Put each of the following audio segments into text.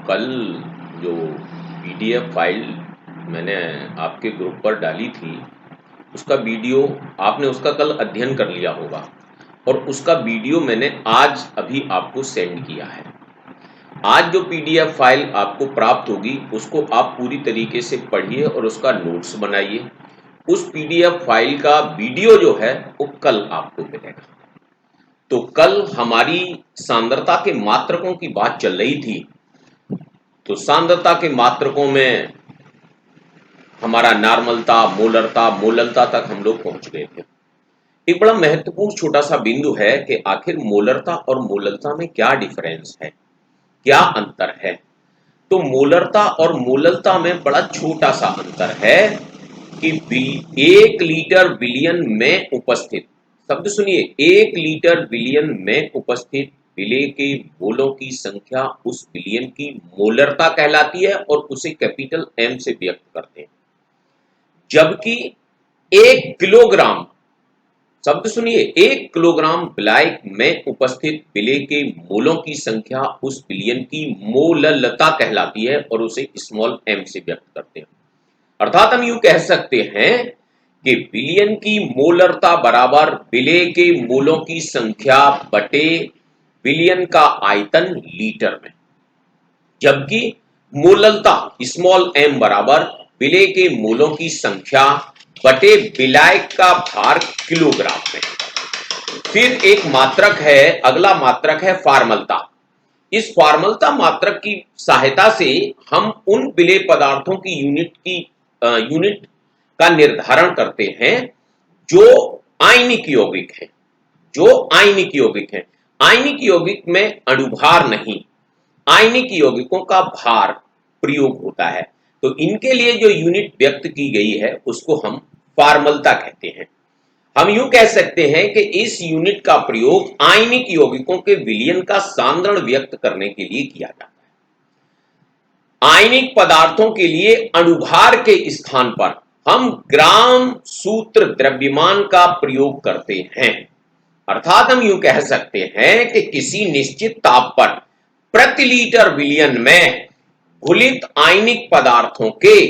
कल जो PDF file मैंने आपके ग्रुप पर डाली थी, उसका वीडियो आपने उसका कल अध्ययन कर लिया होगा और उसका वीडियो मैंने आज अभी आपको सेंड किया है। आज जो पीडीएफ फाइल आपको प्राप्त होगी उसको आप पूरी तरीके से पढ़िए और उसका नोट्स बनाइए। उस पीडीएफ फाइल का वीडियो जो है वो कल आपको मिलेगा। तो कल हमारी सांद्रता के मात्रकों की बात चल रही थी। तो सांद्रता के मात्रकों में हमारा नॉर्मलता, मोलरता, मोललता तक हम लोग पहुंच गए थे। एक बड़ा महत्वपूर्ण छोटा सा बिंदु है कि आखिर मोलरता और मोललता में क्या डिफरेंस है, क्या अंतर है। तो मोलरता और मोललता में बड़ा छोटा सा अंतर है कि 1 लीटर बिलियन में उपस्थित, शब्द सुनिए, 1 लीटर बिलियन में उपस्थित विलेय के मोलों की संख्या उस बिलियन की मोलरता कहलाती है और उसे कैपिटल एम से व्यक्त करते हैं। जबकि 1 किलोग्राम, शब्द सुनिए, 1 किलोग्राम विलायक में उपस्थित विलेय के मोलों की संख्या उस बिलियन की मोललता कहलाती है और उसे स्मॉल एम से व्यक्त करते हैं। अर्थात हम यूं कह सकते हैं कि बिलियन की मोलरता बराबर विलेय के मोलों की संख्या बटे बिलियन का आयतन लीटर में, जबकि मोललता स्मॉल एम बराबर विलेय के मोलों की संख्या बटे विलायक का भार किलोग्राम में। फिर एक मात्रक है, अगला मात्रक है फार्मलता। इस फार्मलता मात्रक की सहायता से हम उन विलेय पदार्थों की यूनिट का निर्धारण करते हैं जो आयनिक यौगिक है, आयनिक यौगिक में अणुभार नहीं, आयनिक यौगिकों का भार प्रयोग होता है। तो इनके लिए जो यूनिट व्यक्त की गई है उसको हम फार्मलता कहते हैं। हम यूं कह सकते हैं कि इस यूनिट का प्रयोग आयनिक यौगिकों के विलयन का सांद्रण व्यक्त करने के लिए किया जाता है। आयनिक पदार्थों के लिए अणुभार के स्थान पर हम ग्राम सूत्र द्रव्यमान का प्रयोग करते हैं। अर्थात हम यूं कह सकते हैं कि किसी निश्चित ताप पर प्रति लीटर विलयन में घुलित आयनिक पदार्थों के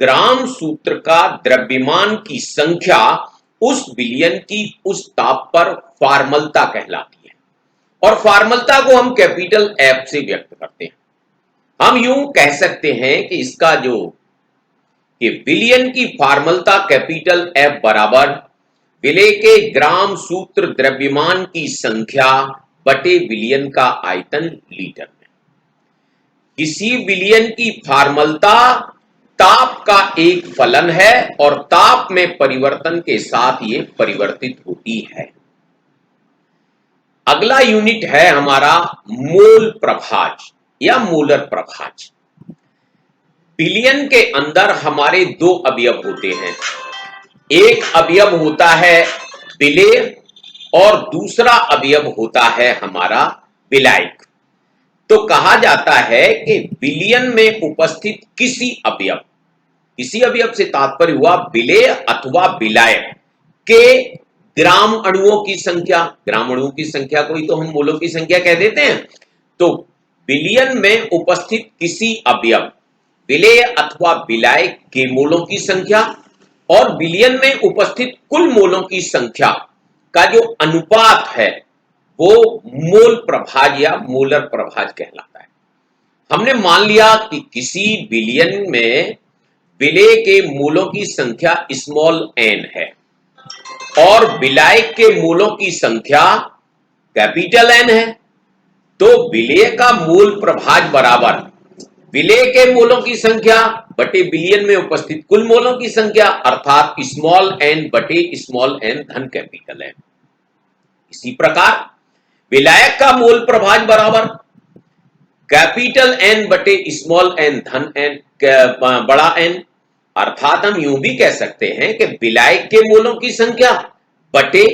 ग्राम सूत्र का द्रव्यमान की संख्या उस विलयन की उस ताप पर फार्मलता कहलाती है और फार्मलता को हम कैपिटल एफ से व्यक्त करते हैं। हम यूं कह सकते हैं कि इसका जो कि विलयन की फार्मलता कैपिटल एफ बराबर विलेय के ग्राम सूत्र द्रव्यमान की संख्या बटे विलयन का आयतन लीटर में। किसी विलयन की फार्मलता ताप का एक फलन है और ताप में परिवर्तन के साथ ये परिवर्तित होती है। अगला यूनिट है हमारा मोल प्रभाज या मोलर प्रभाज। विलयन के अंदर हमारे 2 अवयव होते हैं। एक अवयव होता है विलेय और दूसरा अवयव होता है हमारा विलायक। तो कहा जाता है कि विलयन में उपस्थित किसी अवयव से तात्पर्य हुआ विलेय अथवा विलायक के ग्राम अणुओं की संख्या, ग्राम अणुओं की संख्या को ही तो हम मोलों की संख्या कह देते हैं। तो विलयन में उपस्थित किसी अवयव विलेय अथवा विलायक के मोलों की संख्या और विलयन में उपस्थित कुल मोलों की संख्या का जो अनुपात है वो मोल प्रभाज या मोलर प्रभाज कहलाता है। हमने मान लिया कि किसी विलयन में विलेय के मोलों की संख्या स्मॉल एन है और विलायक के मोलों की संख्या कैपिटल एन है। तो विलेय का मोल प्रभाज बराबर विलेय के मोलों की संख्या बटे विलयन में उपस्थित कुल मोलों की संख्या, अर्थात स्मॉल एन बटे स्मॉल एन धन कैपिटल एन। इसी प्रकार विलायक का मोल प्रभाज बराबर कैपिटल एन बटे स्मॉल एन धन एन बड़ा एन। अर्थात हम यूं भी कह सकते हैं कि विलायक के मोलों की संख्या बटे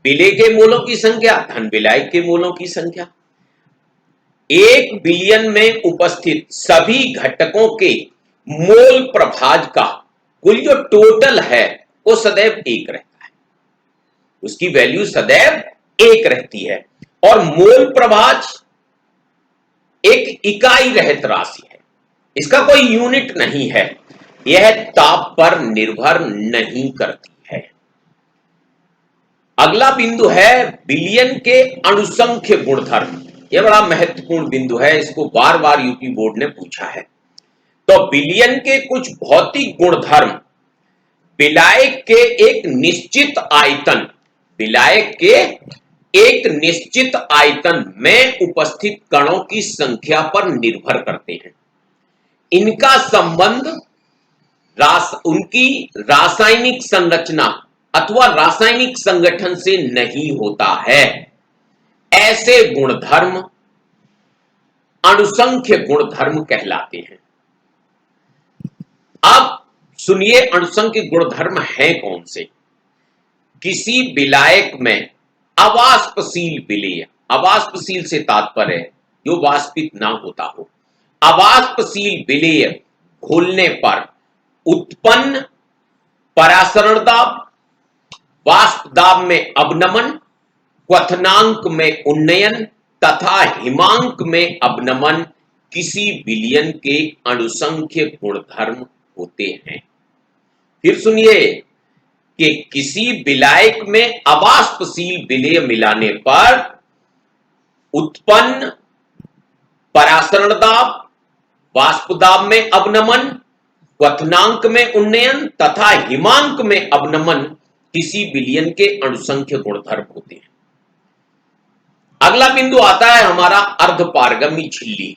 विलेय के मोलों की संख्या धन विलायक के मोलों की संख्या। 1 बिलियन में उपस्थित सभी घटकों के मोल प्रभाज का कुल जो टोटल है वो सदैव 1 रहता है, उसकी वैल्यू सदैव 1 रहती है। और मोल प्रभाज एक इकाई रहित राशि है, इसका कोई यूनिट नहीं है, यह ताप पर निर्भर नहीं करती है। अगला बिंदु है विलयन के अणुसंख्य गुणधर्म। यह बड़ा महत्वपूर्ण बिंदु है, इसको बार बार यूपी बोर्ड ने पूछा है। तो विलयन के कुछ भौतिक गुणधर्म विलायक के एक निश्चित आयतन, विलायक के एक निश्चित आयतन में उपस्थित कणों की संख्या पर निर्भर करते हैं। इनका संबंध उनकी रासायनिक संरचना अथवा रासायनिक संगठन से नहीं होता है। ऐसे गुणधर्म अणुसंख्य गुणधर्म कहलाते हैं। अब सुनिए अणुसंख्य गुणधर्म हैं कौन से। किसी विलायक में अवाष्पशील विलेय, अवाष्पशील से तात्पर्य जो वाष्पित ना होता हो, अवाष्पशील विलेय घोलने पर उत्पन्न परासरण दाब, वाष्प दाब में अवनमन, क्वथनांक में उन्नयन तथा हिमांक में अवनमन किसी विलयन के अणुसंख्य गुणधर्म होते हैं। फिर सुनिए कि किसी विलायक में अवाष्पशील विलेय मिलाने पर उत्पन्न परासरण दाब, वाष्प दाब में अवनमन, क्वथनांक में उन्नयन तथा हिमांक में अवनमन किसी विलयन के अणुसंख्य गुणधर्म होते हैं। अगला बिंदु आता है हमारा अर्धपारगम्य झिल्ली।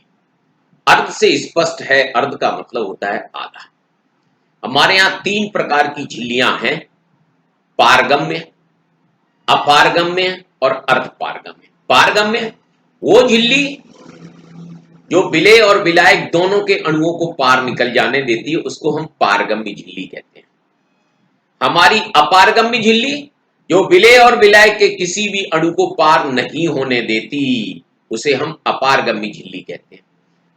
अर्ध से स्पष्ट है, अर्ध का मतलब होता है आधा। हमारे यहां 3 प्रकार की झिल्लियां हैं, पारगम्य, अपारगम्य और अर्धपारगम्य। पारगम्य वो झिल्ली जो विलेय और विलायक दोनों के अणुओं को पार निकल जाने देती है, उसको हम पारगम्य झिल्ली कहते हैं। हमारी अपारगम्य झिल्ली जो विलेय और विलायक के किसी भी अणु को पार नहीं होने देती, उसे हम अपारगम्य झिल्ली कहते हैं।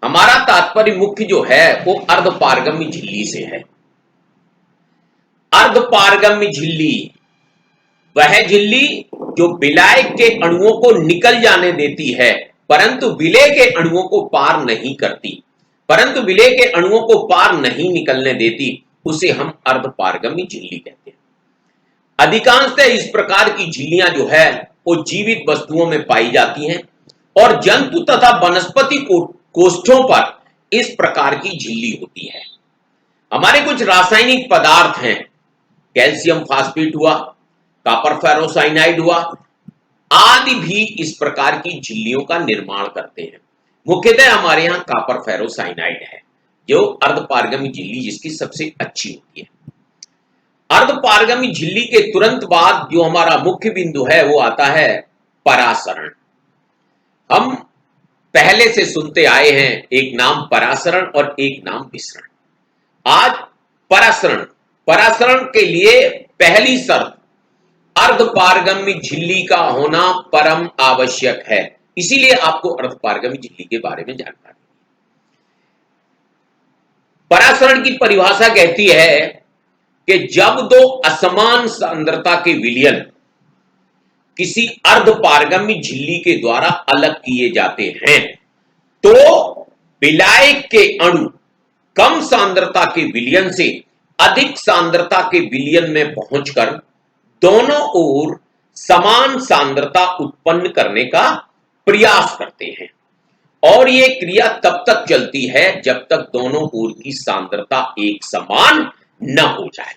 हमारा तात्पर्य मुख्य जो है वो अर्धपारगम्य झिल्ली से है। अर्धपारगम्य झिल्ली वह झिल्ली जो विलायक के अणुओं को निकल जाने देती है परंतु विलेय के अणुओं को पार नहीं करती, परंतु विलेय के अणुओं को पार नहीं निकलने देती, उसे हम अर्धपारगम्य झिल्ली कहते हैं। अधिकांशतः इस प्रकार की झिल्लियां जो है वो जीवित वस्तुओं में पाई जाती हैं और जंतु तथा वनस्पति कोष्ठों पर इस प्रकार की झिल्ली होती है। हमारे कुछ रासायनिक पदार्थ हैं, कैल्शियम फास्फेट हुआ, कॉपर फेरोसाइनाइड हुआ, आदि भी इस प्रकार की झिल्लियों का निर्माण करते हैं। मुख्यतः हमारे यहां कॉपर फेरोसाइनाइड है जो अर्धपारगम्य झिल्ली जिसकी सबसे अच्छी होती है। अर्धपारगम्य झिल्ली के तुरंत बाद जो हमारा मुख्य बिंदु है वो आता है परासरण। हम पहले से सुनते आए हैं एक नाम परासरण और एक नाम विसरण। आज परासरण, परासरण के लिए पहली शर्त अर्धपारगम्य झिल्ली का होना परम आवश्यक है, इसीलिए आपको अर्धपारगम्य झिल्ली के बारे में जानकारी। परासरण की परिभाषा कहती है कि जब दो असमान सांद्रता के विलयन किसी अर्धपारगम्य झिल्ली के द्वारा अलग किए जाते हैं तो विलायक के अणु कम सांद्रता के विलयन से अधिक सांद्रता के विलयन में पहुंचकर दोनों ओर समान सांद्रता उत्पन्न करने का प्रयास करते हैं और यह क्रिया तब तक चलती है जब तक दोनों ओर की सांद्रता एक समान न हो जाए।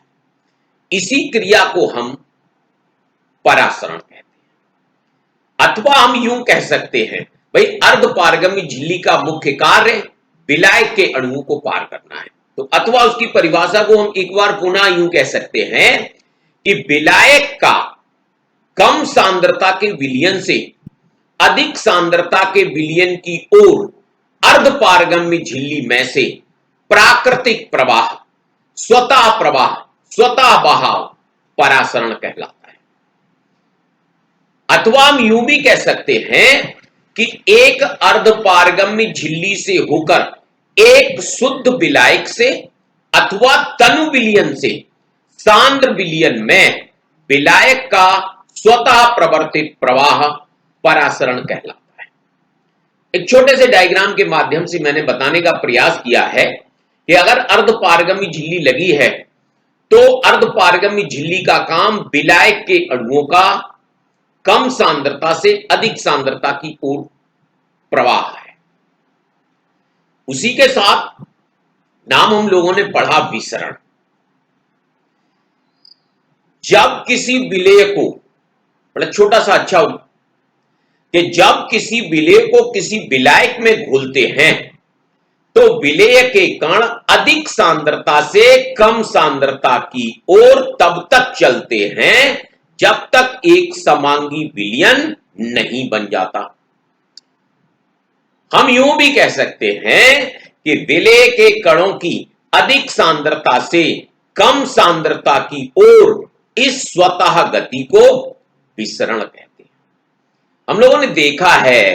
इसी क्रिया को हम परासरण कहते हैं। अथवा हम यूं कह सकते हैं भाई अर्धपारगम्य झिल्ली का मुख्य कार्य विलायक के अणुओं को पार करना है, तो अथवा उसकी परिभाषा को हम एक बार पुनः यूं कह सकते हैं कि विलायक का कम सांद्रता के विलयन से अधिक सांद्रता के विलयन की ओर अर्धपारगम्य झिल्ली में से प्राकृतिक प्रवाह, स्वतः बहाव परासरण कहलाता है। अथवा हम यूं भी कह सकते हैं कि एक अर्धपारगम्य झिल्ली से होकर एक शुद्ध विलायक से अथवा तनु विलयन से सांद्र विलयन में विलायक का स्वतः प्रवर्तित प्रवाह परासरण कहलाता है। एक छोटे से डायग्राम के माध्यम से मैंने बताने का प्रयास किया है कि अगर अर्धपारगमी झिल्ली लगी है तो अर्धपारगमी झिल्ली का काम विलायक के अणुओं का कम सांद्रता से अधिक सांद्रता की ओर प्रवाह है। उसी के साथ नाम हम लोगों ने पढ़ा विसरण। जब किसी विलेय को, बड़ा छोटा सा अच्छा कि जब किसी विलेय को किसी विलायक में घोलते हैं तो विलेय के कण अधिक सांद्रता से कम सांद्रता की ओर तब तक चलते हैं जब तक एक समांगी विलयन नहीं बन जाता। हम यूं भी कह सकते हैं कि विलेय के कणों की अधिक सांद्रता से कम सांद्रता की ओर इस स्वतः गति को विसरण कहते हैं। हम लोगों ने देखा है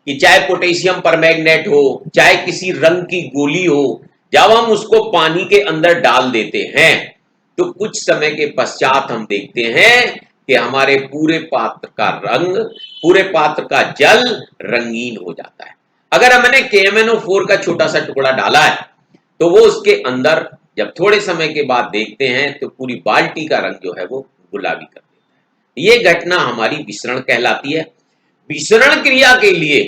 कि चाहे पोटेशियम परमैंगनेट हो, चाहे किसी रंग की गोली हो, जब हम उसको पानी के अंदर डाल देते हैं तो कुछ समय के पश्चात हम देखते हैं कि हमारे पूरे पात्र का रंग, पूरे पात्र का जल रंगीन हो जाता है। अगर हमने KMnO4 का छोटा सा टुकड़ा डाला है तो वो उसके अंदर जब थोड़े समय के बाद देखते हैं तो पूरी बाल्टी का रंग जो है वो गुलाबी कर देता है। ये घटना हमारी विसरण कहलाती है। विसरण क्रिया के लिए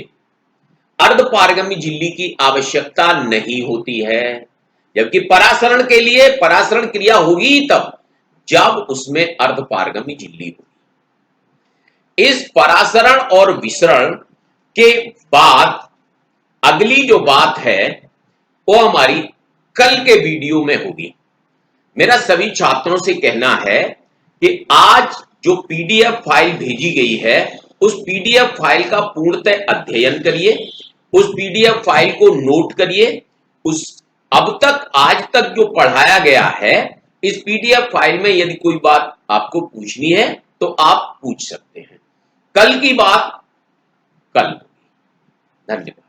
अर्धपारगमी झिल्ली की आवश्यकता नहीं होती है, जबकि परासरण के लिए परासरण क्रिया होगी तब जब उसमें अर्धपारगमी झिल्ली होगी। इस परासरण और विसरण के बाद अगली जो बात है वो हमारी कल के वीडियो में होगी। मेरा सभी छात्रों से कहना है कि आज जो PDF फाइल भेजी गई है उस PDF फाइल का पूर्णतः अध्ययन करिए, उस PDF फाइल को नोट करिए, उस अब तक आज तक जो पढ़ाया गया है इस PDF फाइल में यदि कोई बात आपको पूछनी है तो आप पूछ सकते हैं। कल की बात कल। धन्यवाद।